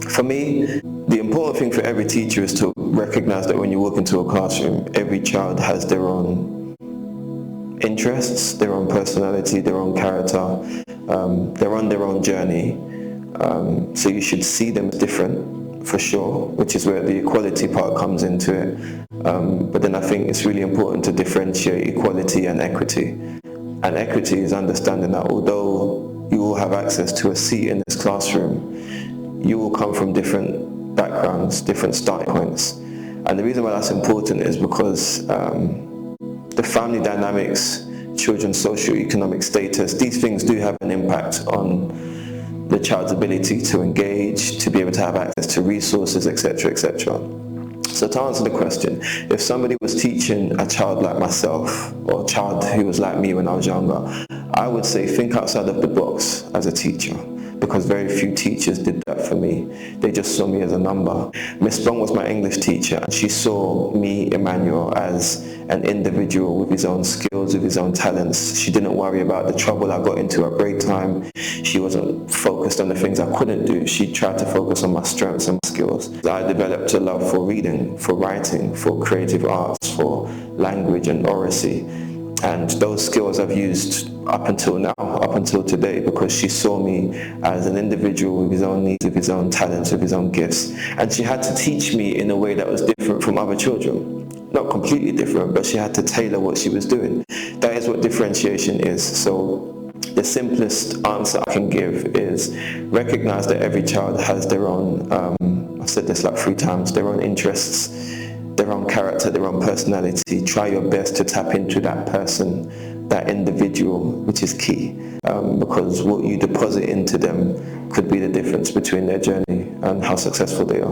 For me, the important thing for every teacher is to recognize that when you walk into a classroom, every child has their own interests, their own personality, their own character. They're on their own journey. So you should see them as different, for sure, which is where the equality part comes into it. But then I think it's really important to differentiate equality and equity. And equity is understanding that although you will have access to a seat in this classroom, you will come from different backgrounds, different starting points. And the reason why that's important is because the family dynamics, children's socio-economic status, these things do have an impact on the child's ability to engage, to be able to have access to resources, etc., etc. So to answer the question, if somebody was teaching a child like myself, or a child who was like me when I was younger, I would say think outside of the box as a teacher, because very few teachers did that for me. They just saw me as a number. Miss Bong was my English teacher, and she saw me, Emmanuel, as an individual with his own skills, with his own talents. She didn't worry about the trouble I got into at break time. She wasn't focused on the things I couldn't do. She tried to focus on my strengths and my skills. I developed a love for reading, for writing, for creative arts, for language and oracy. And those skills I've used up until now, up until today, because she saw me as an individual with his own needs, with his own talents, with his own gifts. And she had to teach me in a way that was different from other children. Not completely different, but she had to tailor what she was doing. That is what differentiation is. So the simplest answer I can give is recognize that every child has their own, I've said this like 3 times, their own interests, their own character, their own personality. Try your best to tap into that person, that individual, which is key, because what you deposit into them could be the difference between their journey and how successful they are.